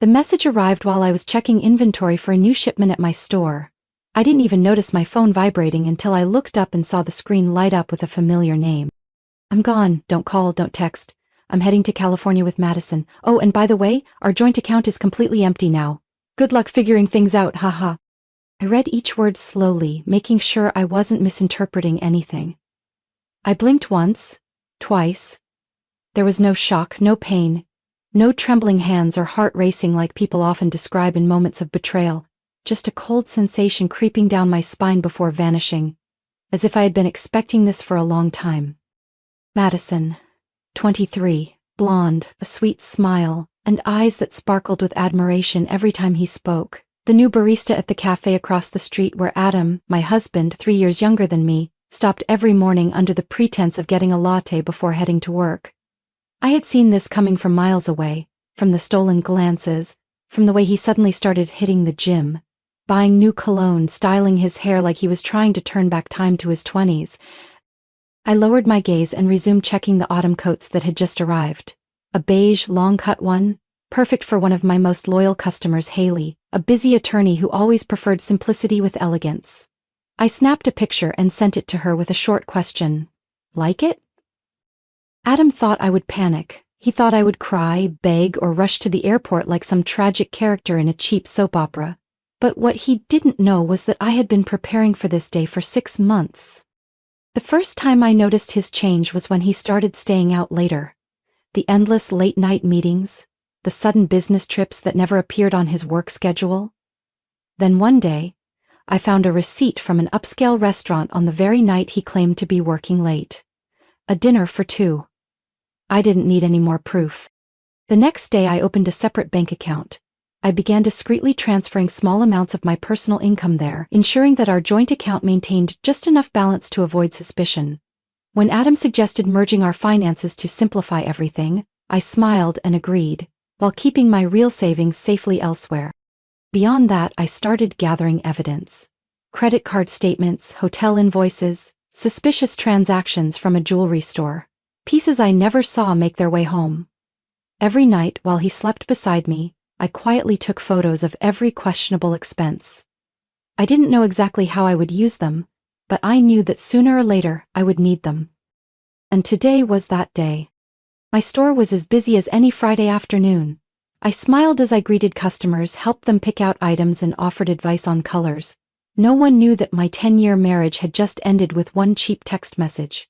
The message arrived while I was checking inventory for a new shipment at my store. I didn't even notice my phone vibrating until I looked up and saw the screen light up with a familiar name. I'm gone, don't call, don't text. I'm heading to California with Madison. Oh, and by the way, our joint account is completely empty now. Good luck figuring things out, haha. I read each word slowly, making sure I wasn't misinterpreting anything. I blinked once, twice. There was no shock, no pain, no trembling hands or heart racing like people often describe in moments of betrayal, just a cold sensation creeping down my spine before vanishing, as if I had been expecting this for a long time. Madison, 23, blonde, a sweet smile, and eyes that sparkled with admiration every time he spoke. The new barista at the cafe across the street where Adam, my husband, 3 years younger than me, stopped every morning under the pretense of getting a latte before heading to work. I had seen this coming from miles away, from the stolen glances, from the way he suddenly started hitting the gym, buying new cologne, styling his hair like he was trying to turn back time to his 20s. I lowered my gaze and resumed checking the autumn coats that had just arrived. A beige, long-cut one, perfect for one of my most loyal customers, Haley, a busy attorney who always preferred simplicity with elegance. I snapped a picture and sent it to her with a short question. Like it? Adam thought I would panic. He thought I would cry, beg, or rush to the airport like some tragic character in a cheap soap opera. But what he didn't know was that I had been preparing for this day for 6 months. The first time I noticed his change was when he started staying out later. The endless late-night meetings, the sudden business trips that never appeared on his work schedule. Then one day, I found a receipt from an upscale restaurant on the very night he claimed to be working late. A dinner for 2. I didn't need any more proof. The next day I opened a separate bank account. I began discreetly transferring small amounts of my personal income there, ensuring that our joint account maintained just enough balance to avoid suspicion. When Adam suggested merging our finances to simplify everything, I smiled and agreed, while keeping my real savings safely elsewhere. Beyond that, I started gathering evidence. Credit card statements, hotel invoices, suspicious transactions from a jewelry store. Pieces I never saw make their way home. Every night, while he slept beside me, I quietly took photos of every questionable expense. I didn't know exactly how I would use them, but I knew that sooner or later I would need them. And today was that day. My store was as busy as any Friday afternoon. I smiled as I greeted customers, helped them pick out items, and offered advice on colors. No one knew that my 10-year marriage had just ended with one cheap text message.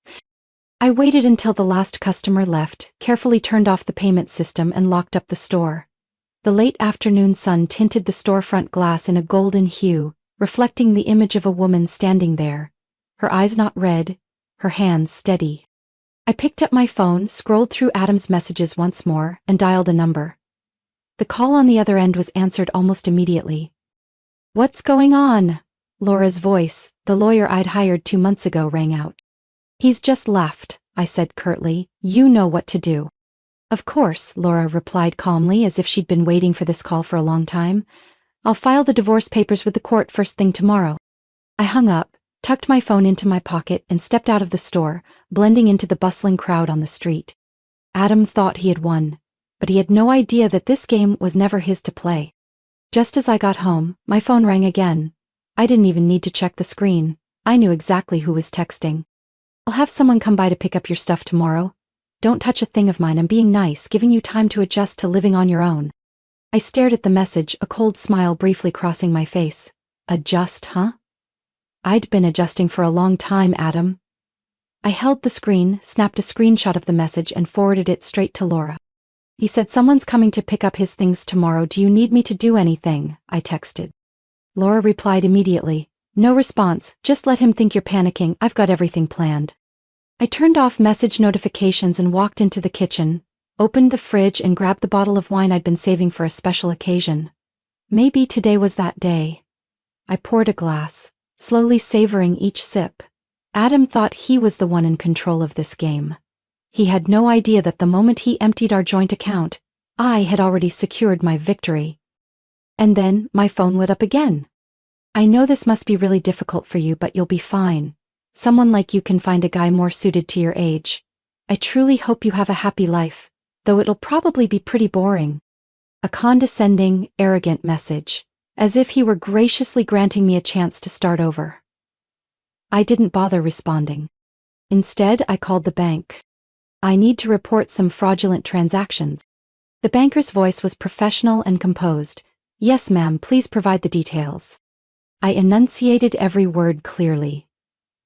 I waited until the last customer left, carefully turned off the payment system, and locked up the store. The late afternoon sun tinted the storefront glass in a golden hue, reflecting the image of a woman standing there, her eyes not red, her hands steady. I picked up my phone, scrolled through Adam's messages once more, and dialed a number. The call on the other end was answered almost immediately. "What's going on?" Laura's voice, the lawyer I'd hired 2 months ago, rang out. "He's just left," I said curtly. "You know what to do." "Of course," Laura replied calmly, as if she'd been waiting for this call for a long time. "I'll file the divorce papers with the court first thing tomorrow." I hung up, tucked my phone into my pocket, and stepped out of the store, blending into the bustling crowd on the street. Adam thought he had won, but he had no idea that this game was never his to play. Just as I got home, my phone rang again. I didn't even need to check the screen. I knew exactly who was texting. "I'll have someone come by to pick up your stuff tomorrow. Don't touch a thing of mine. I'm being nice, giving you time to adjust to living on your own." I stared at the message, a cold smile briefly crossing my face. Adjust, huh? I'd been adjusting for a long time, Adam. I held the screen, snapped a screenshot of the message, and forwarded it straight to Laura. "He said someone's coming to pick up his things tomorrow. Do you need me to do anything?" I texted. Laura replied immediately. "No response, just let him think you're panicking. I've got everything planned." I turned off message notifications and walked into the kitchen, opened the fridge, and grabbed the bottle of wine I'd been saving for a special occasion. Maybe today was that day. I poured a glass, slowly savoring each sip. Adam thought he was the one in control of this game. He had no idea that the moment he emptied our joint account, I had already secured my victory. And then my phone lit up again. "I know this must be really difficult for you, but you'll be fine. Someone like you can find a guy more suited to your age. I truly hope you have a happy life, though it'll probably be pretty boring." A condescending, arrogant message, as if he were graciously granting me a chance to start over. I didn't bother responding. Instead, I called the bank. I need to report some fraudulent transactions. The banker's voice was professional and composed. Yes, ma'am, please provide the details. I enunciated every word clearly.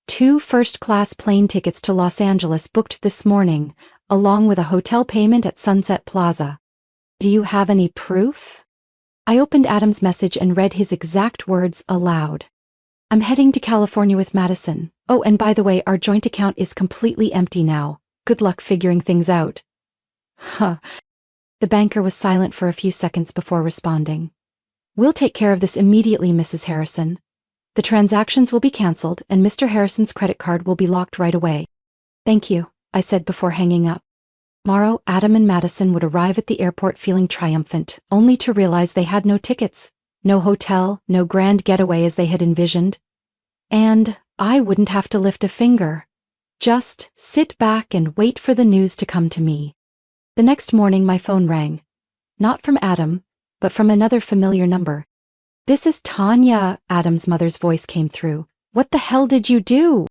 2 first-class plane tickets to Los Angeles booked this morning, along with a hotel payment at Sunset Plaza. Do you have any proof? I opened Adam's message and read his exact words aloud. I'm heading to California with Madison. Oh, and by the way, our joint account is completely empty now. Good luck figuring things out. Huh. The banker was silent for a few seconds before responding. We'll take care of this immediately, Mrs. Harrison. The transactions will be cancelled and Mr. Harrison's credit card will be locked right away. Thank you, I said before hanging up. Tomorrow, Adam and Madison would arrive at the airport feeling triumphant, only to realize they had no tickets, no hotel, no grand getaway as they had envisioned. And I wouldn't have to lift a finger. Just sit back and wait for the news to come to me. The next morning my phone rang. Not from Adam, but from another familiar number. This is Tanya, Adam's mother's voice came through. What the hell did you do?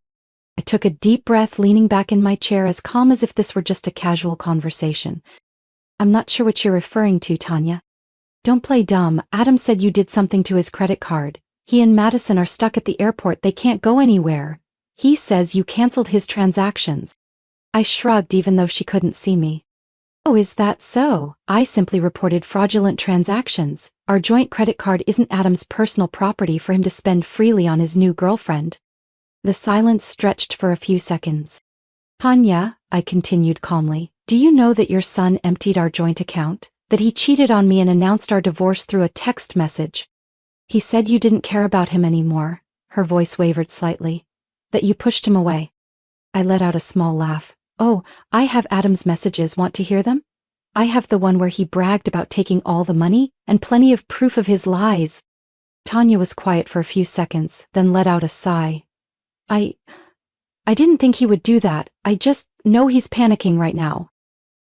I took a deep breath, leaning back in my chair as calm as if this were just a casual conversation. I'm not sure what you're referring to, Tanya. Don't play dumb. Adam said you did something to his credit card. He and Madison are stuck at the airport, they can't go anywhere. He says you canceled his transactions. I shrugged even though she couldn't see me. Oh, is that so? I simply reported fraudulent transactions. Our joint credit card isn't Adam's personal property for him to spend freely on his new girlfriend. The silence stretched for a few seconds. Tanya, I continued calmly, do you know that your son emptied our joint account? That he cheated on me and announced our divorce through a text message? He said you didn't care about him anymore. Her voice wavered slightly. That you pushed him away. I let out a small laugh. Oh, I have Adam's messages. Want to hear them? I have the one where he bragged about taking all the money, and plenty of proof of his lies. Tanya was quiet for a few seconds, then let out a sigh. I didn't think he would do that. I just know he's panicking right now.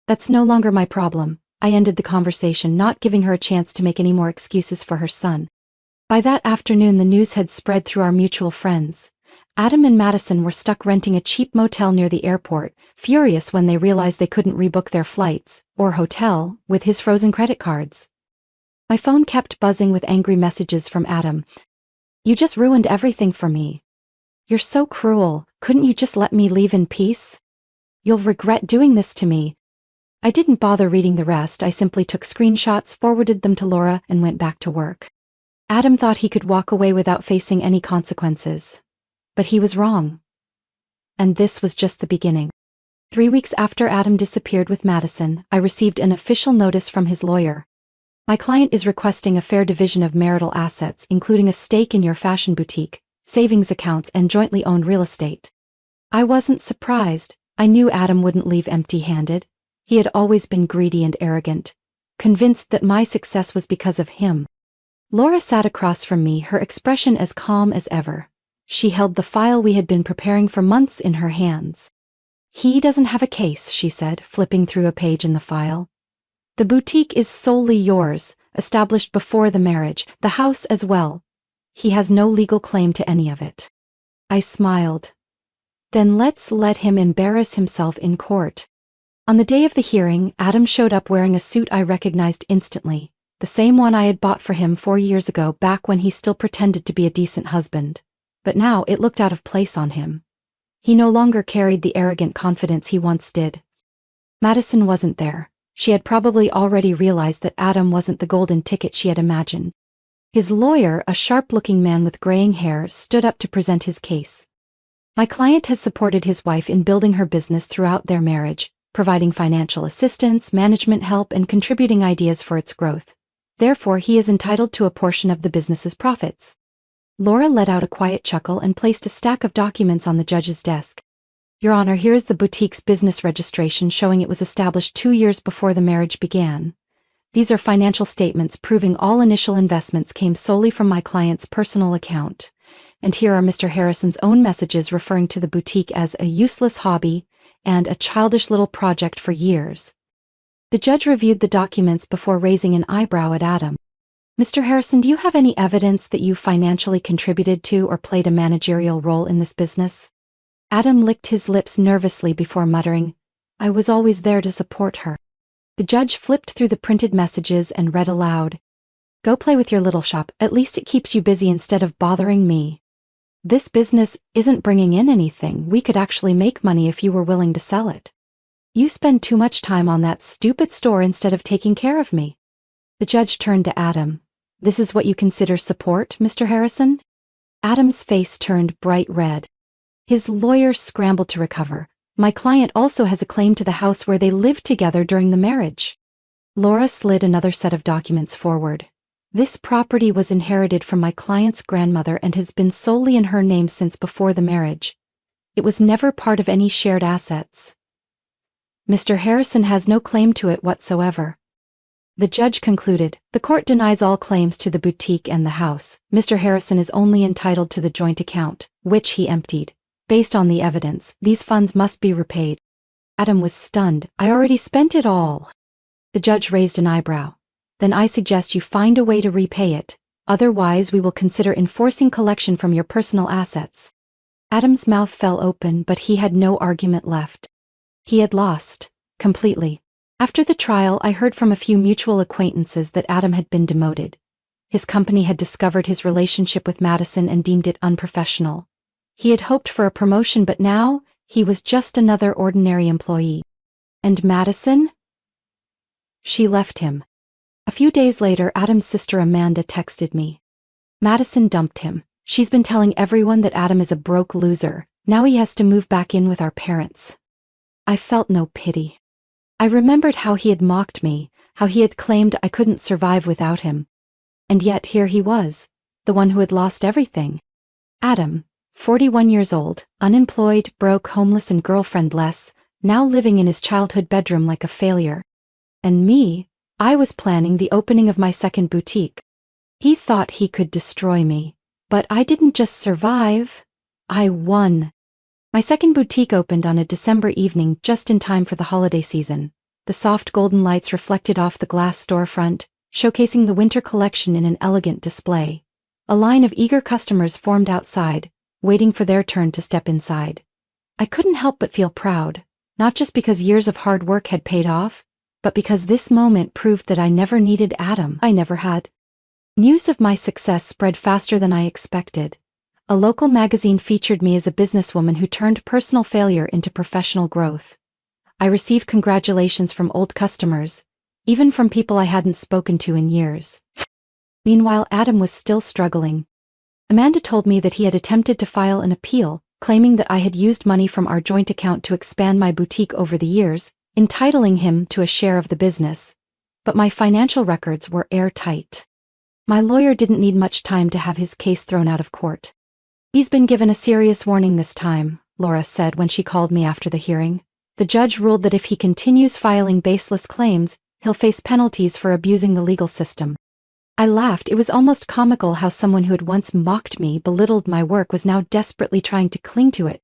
That's no longer my problem. I ended the conversation, not giving her a chance to make any more excuses for her son. By that afternoon the news had spread through our mutual friends. Adam and Madison were stuck renting a cheap motel near the airport, furious when they realized they couldn't rebook their flights, or hotel, with his frozen credit cards. My phone kept buzzing with angry messages from Adam. You just ruined everything for me. You're so cruel. Couldn't you just let me leave in peace? You'll regret doing this to me. I didn't bother reading the rest. I simply took screenshots, forwarded them to Laura, and went back to work. Adam thought he could walk away without facing any consequences. But he was wrong. And this was just the beginning. 3 weeks after Adam disappeared with Madison, I received an official notice from his lawyer. My client is requesting a fair division of marital assets, including a stake in your fashion boutique, savings accounts, and jointly owned real estate. I wasn't surprised. I knew Adam wouldn't leave empty-handed. He had always been greedy and arrogant, convinced that my success was because of him. Laura sat across from me, her expression as calm as ever. She held the file we had been preparing for months in her hands. He doesn't have a case, she said, flipping through a page in the file. The boutique is solely yours, established before the marriage, the house as well. He has no legal claim to any of it. I smiled. Then let's let him embarrass himself in court. On the day of the hearing, Adam showed up wearing a suit I recognized instantly, the same one I had bought for him 4 years ago, back when he still pretended to be a decent husband. But now it looked out of place on him. He no longer carried the arrogant confidence he once did. Madison wasn't there. She had probably already realized that Adam wasn't the golden ticket she had imagined. His lawyer, a sharp-looking man with graying hair, stood up to present his case. My client has supported his wife in building her business throughout their marriage, providing financial assistance, management help, and contributing ideas for its growth. Therefore, he is entitled to a portion of the business's profits. Laura let out a quiet chuckle and placed a stack of documents on the judge's desk. Your Honor, here is the boutique's business registration showing it was established 2 years before the marriage began. These are financial statements proving all initial investments came solely from my client's personal account. And here are Mr. Harrison's own messages referring to the boutique as a useless hobby and a childish little project for years. The judge reviewed the documents before raising an eyebrow at Adam. Mr. Harrison, do you have any evidence that you financially contributed to or played a managerial role in this business? Adam licked his lips nervously before muttering, I was always there to support her. The judge flipped through the printed messages and read aloud. Go play with your little shop, at least it keeps you busy instead of bothering me. This business isn't bringing in anything. We could actually make money if you were willing to sell it. You spend too much time on that stupid store instead of taking care of me. The judge turned to Adam. This is what you consider support, Mr. Harrison? Adam's face turned bright red. His lawyer scrambled to recover. My client also has a claim to the house where they lived together during the marriage. Laura slid another set of documents forward. This property was inherited from my client's grandmother and has been solely in her name since before the marriage. It was never part of any shared assets. Mr. Harrison has no claim to it whatsoever. The judge concluded, the court denies all claims to the boutique and the house. Mr. Harrison is only entitled to the joint account, which he emptied. Based on the evidence, these funds must be repaid. Adam was stunned. I already spent it all. The judge raised an eyebrow. Then I suggest you find a way to repay it. Otherwise, we will consider enforcing collection from your personal assets. Adam's mouth fell open, but he had no argument left. He had lost. Completely. After the trial, I heard from a few mutual acquaintances that Adam had been demoted. His company had discovered his relationship with Madison and deemed it unprofessional. He had hoped for a promotion, but now, he was just another ordinary employee. And Madison? She left him. A few days later, Adam's sister Amanda texted me. Madison dumped him. She's been telling everyone that Adam is a broke loser. Now he has to move back in with our parents. I felt no pity. I remembered how he had mocked me, how he had claimed I couldn't survive without him. And yet here he was, the one who had lost everything. Adam, 41 years old, unemployed, broke, homeless and girlfriendless, now living in his childhood bedroom like a failure. And me, I was planning the opening of my second boutique. He thought he could destroy me. But I didn't just survive, I won. My second boutique opened on a December evening just in time for the holiday season. The soft golden lights reflected off the glass storefront, showcasing the winter collection in an elegant display. A line of eager customers formed outside, waiting for their turn to step inside. I couldn't help but feel proud, not just because years of hard work had paid off, but because this moment proved that I never needed Adam. I never had. News of my success spread faster than I expected. A local magazine featured me as a businesswoman who turned personal failure into professional growth. I received congratulations from old customers, even from people I hadn't spoken to in years. Meanwhile, Adam was still struggling. Amanda told me that he had attempted to file an appeal, claiming that I had used money from our joint account to expand my boutique over the years, entitling him to a share of the business. But my financial records were airtight. My lawyer didn't need much time to have his case thrown out of court. He's been given a serious warning this time, Laura said when she called me after the hearing. The judge ruled that if he continues filing baseless claims, he'll face penalties for abusing the legal system. I laughed. It was almost comical how someone who had once mocked me, belittled my work, was now desperately trying to cling to it.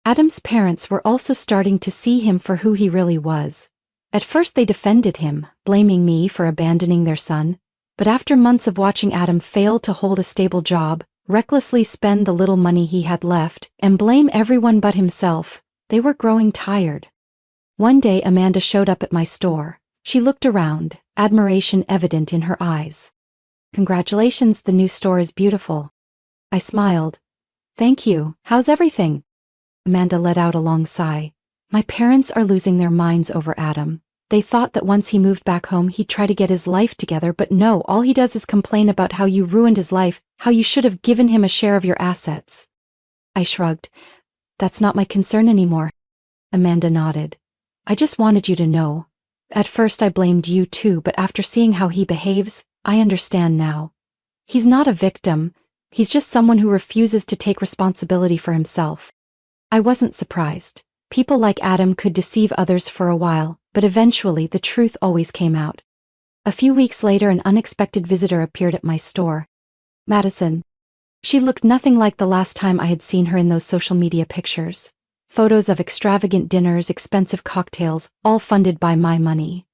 Adam's parents were also starting to see him for who he really was. At first they defended him, blaming me for abandoning their son. But after months of watching Adam fail to hold a stable job, recklessly spend the little money he had left, and blame everyone but himself, they were growing tired. One day Amanda showed up at my store. She looked around, admiration evident in her eyes. Congratulations, the new store is beautiful. I smiled. Thank you. How's everything? Amanda let out a long sigh. My parents are losing their minds over Adam. They thought that once he moved back home he'd try to get his life together, but no, all he does is complain about how you ruined his life, how you should have given him a share of your assets. I shrugged. That's not my concern anymore. Amanda nodded. I just wanted you to know. At first I blamed you too, but after seeing how he behaves, I understand now. He's not a victim. He's just someone who refuses to take responsibility for himself. I wasn't surprised. People like Adam could deceive others for a while, but eventually the truth always came out. A few weeks later, an unexpected visitor appeared at my store. Madison. She looked nothing like the last time I had seen her in those social media pictures. Photos of extravagant dinners, expensive cocktails, all funded by my money.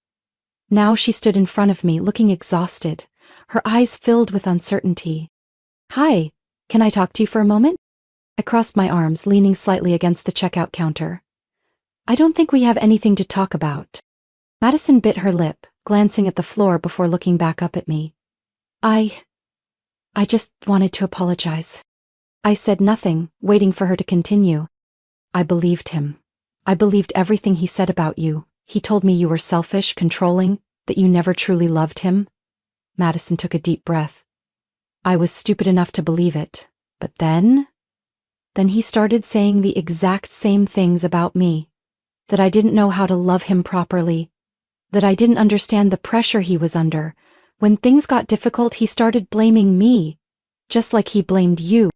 Now she stood in front of me, looking exhausted, her eyes filled with uncertainty. "Hi, can I talk to you for a moment?" I crossed my arms, leaning slightly against the checkout counter. "I don't think we have anything to talk about." Madison bit her lip, glancing at the floor before looking back up at me. I just wanted to apologize." I said nothing, waiting for her to continue. "I believed him. I believed everything he said about you. He told me you were selfish, controlling, that you never truly loved him." Madison took a deep breath. "I was stupid enough to believe it. But then he started saying the exact same things about me. That I didn't know how to love him properly. That I didn't understand the pressure he was under. When things got difficult, he started blaming me, just like he blamed you."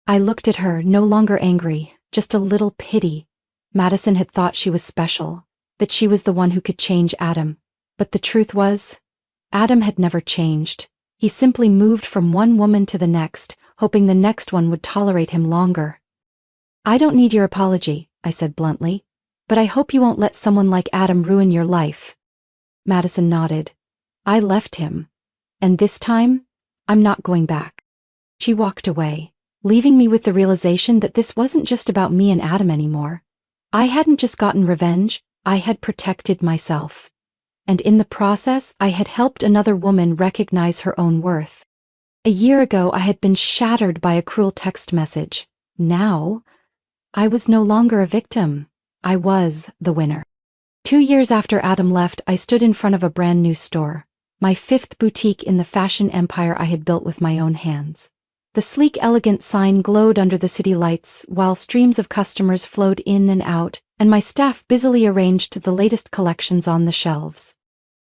I looked at her, no longer angry, just a little pity. Madison had thought she was special, that she was the one who could change Adam. But the truth was, Adam had never changed. He simply moved from one woman to the next, hoping the next one would tolerate him longer. "I don't need your apology," I said bluntly, "but I hope you won't let someone like Adam ruin your life." Madison nodded. "I left him. And this time, I'm not going back." She walked away, leaving me with the realization that this wasn't just about me and Adam anymore. I hadn't just gotten revenge, I had protected myself. And in the process, I had helped another woman recognize her own worth. A year ago, I had been shattered by a cruel text message. Now, I was no longer a victim. I was the winner. 2 years after Adam left, I stood in front of a brand new store, my 5th boutique in the fashion empire I had built with my own hands. The sleek, elegant sign glowed under the city lights, while streams of customers flowed in and out, and my staff busily arranged the latest collections on the shelves.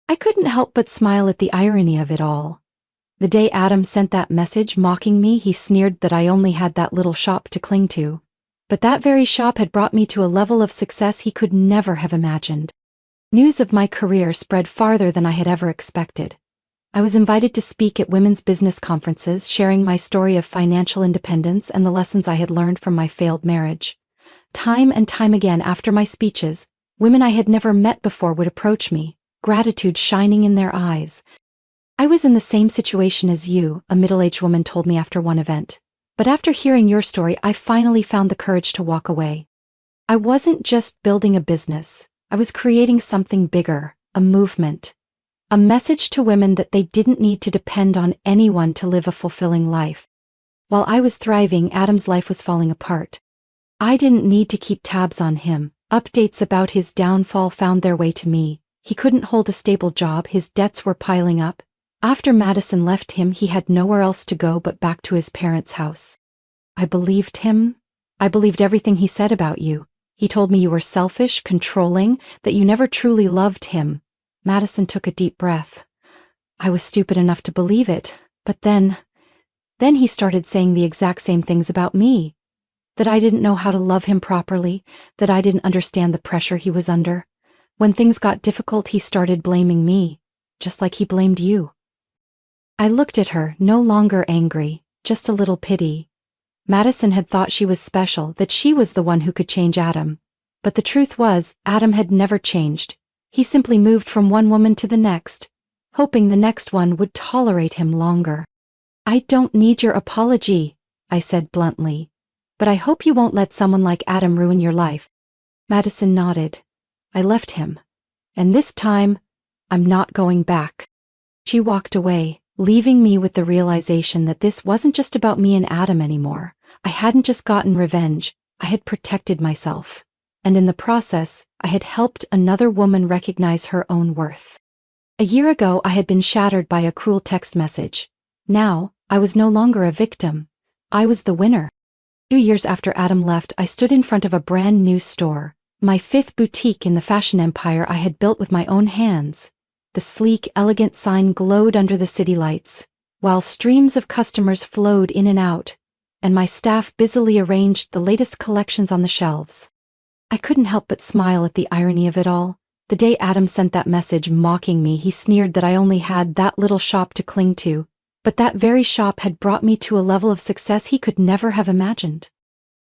I couldn't help but smile at the irony of it all. The day Adam sent that message mocking me, he sneered that I only had that little shop to cling to. But that very shop had brought me to a level of success he could never have imagined. News of my career spread farther than I had ever expected. I was invited to speak at women's business conferences, sharing my story of financial independence and the lessons I had learned from my failed marriage. Time and time again after my speeches, women I had never met before would approach me, gratitude shining in their eyes. "I was in the same situation as you," a middle-aged woman told me after one event. "But after hearing your story, I finally found the courage to walk away. I wasn't just building a business. I was creating something bigger, a movement. A message to women that they didn't need to depend on anyone to live a fulfilling life." While I was thriving, Adam's life was falling apart. I didn't need to keep tabs on him. Updates about his downfall found their way to me. He couldn't hold a stable job, his debts were piling up. After Madison left him, he had nowhere else to go but back to his parents' house. I believed him. I believed everything he said about you. He told me you were selfish, controlling, that you never truly loved him. Madison took a deep breath. I was stupid enough to believe it, but then he started saying the exact same things about me. That I didn't know how to love him properly, that I didn't understand the pressure he was under. When things got difficult, he started blaming me, just like he blamed you. I looked at her, no longer angry, just a little pity. Madison had thought she was special, that she was the one who could change Adam. But the truth was, Adam had never changed. He simply moved from one woman to the next, hoping the next one would tolerate him longer. "I don't need your apology," I said bluntly, "but I hope you won't let someone like Adam ruin your life." Madison nodded. "I left him. And this time, I'm not going back." She walked away, leaving me with the realization that this wasn't just about me and Adam anymore. I hadn't just gotten revenge, I had protected myself. And in the process, I had helped another woman recognize her own worth. A year ago, I had been shattered by a cruel text message. Now, I was no longer a victim. I was the winner. 2 years after Adam left, I stood in front of a brand new store, my 5th boutique in the fashion empire I had built with my own hands. The sleek, elegant sign glowed under the city lights, while streams of customers flowed in and out, and my staff busily arranged the latest collections on the shelves. I couldn't help but smile at the irony of it all. The day Adam sent that message mocking me, he sneered that I only had that little shop to cling to, but that very shop had brought me to a level of success he could never have imagined.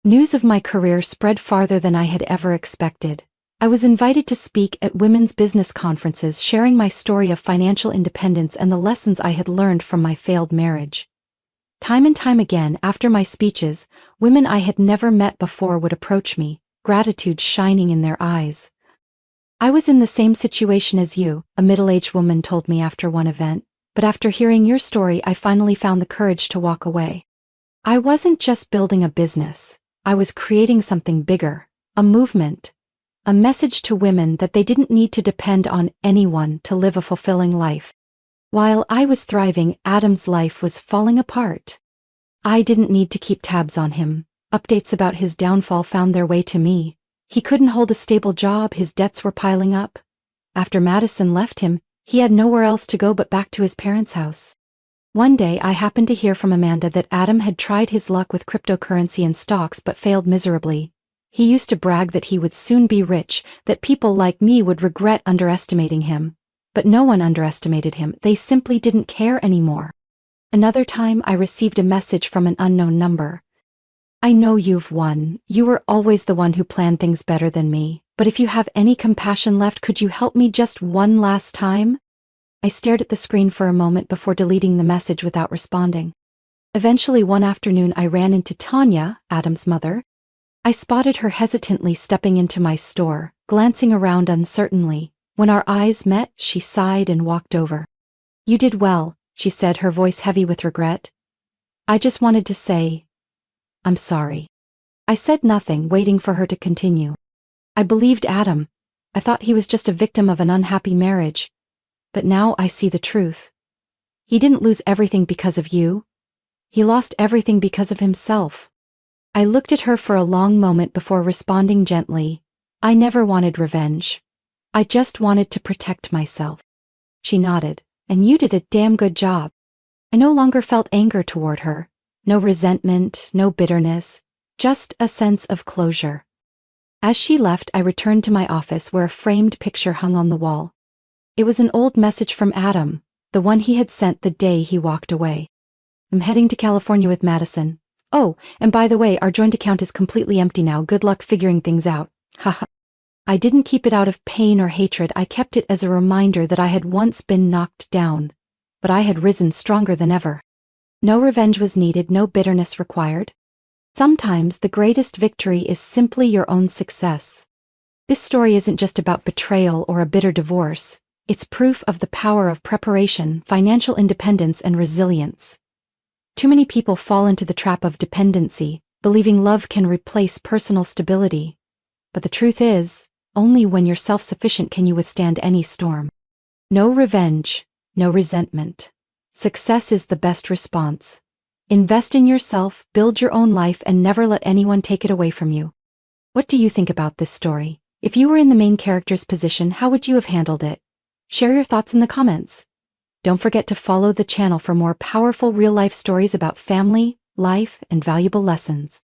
News of my career spread farther than I had ever expected. I was invited to speak at women's business conferences sharing my story of financial independence and the lessons I had learned from my failed marriage. Time and time again, after my speeches, women I had never met before would approach me, gratitude shining in their eyes. "I was in the same situation as you," a middle-aged woman told me after one event, "but after hearing your story I finally found the courage to walk away. I wasn't just building a business, I was creating something bigger, a movement, a message to women that they didn't need to depend on anyone to live a fulfilling life." While I was thriving, Adam's life was falling apart. I didn't need to keep tabs on him. Updates about his downfall found their way to me. He couldn't hold a stable job, his debts were piling up. After Madison left him, he had nowhere else to go but back to his parents' house. One day I happened to hear from Amanda that Adam had tried his luck with cryptocurrency and stocks but failed miserably. He used to brag that he would soon be rich, that people like me would regret underestimating him. But no one underestimated him, they simply didn't care anymore. Another time I received a message from an unknown number. "I know you've won, you were always the one who planned things better than me, but if you have any compassion left, could you help me just one last time?" I stared at the screen for a moment before deleting the message without responding. Eventually one afternoon I ran into Tanya, Adam's mother. I spotted her hesitantly stepping into my store, glancing around uncertainly. When our eyes met, she sighed and walked over. "You did well," she said, her voice heavy with regret. "I just wanted to say, I'm sorry." I said nothing, waiting for her to continue. "I believed Adam. I thought he was just a victim of an unhappy marriage. But now I see the truth. He didn't lose everything because of you. He lost everything because of himself." I looked at her for a long moment before responding gently. "I never wanted revenge. I just wanted to protect myself." She nodded. "And you did a damn good job." I no longer felt anger toward her. No resentment, no bitterness, just a sense of closure. As she left, I returned to my office where a framed picture hung on the wall. It was an old message from Adam, the one he had sent the day he walked away. "I'm heading to California with Madison. Oh, and by the way, our joint account is completely empty now. Good luck figuring things out. Haha." I didn't keep it out of pain or hatred, I kept it as a reminder that I had once been knocked down, but I had risen stronger than ever. No revenge was needed, no bitterness required. Sometimes the greatest victory is simply your own success. This story isn't just about betrayal or a bitter divorce, it's proof of the power of preparation, financial independence, and resilience. Too many people fall into the trap of dependency, believing love can replace personal stability. But the truth is, only when you're self-sufficient can you withstand any storm. No revenge, no resentment. Success is the best response. Invest in yourself, build your own life, and never let anyone take it away from you. What do you think about this story? If you were in the main character's position, how would you have handled it? Share your thoughts in the comments. Don't forget to follow the channel for more powerful real-life stories about family, life, and valuable lessons.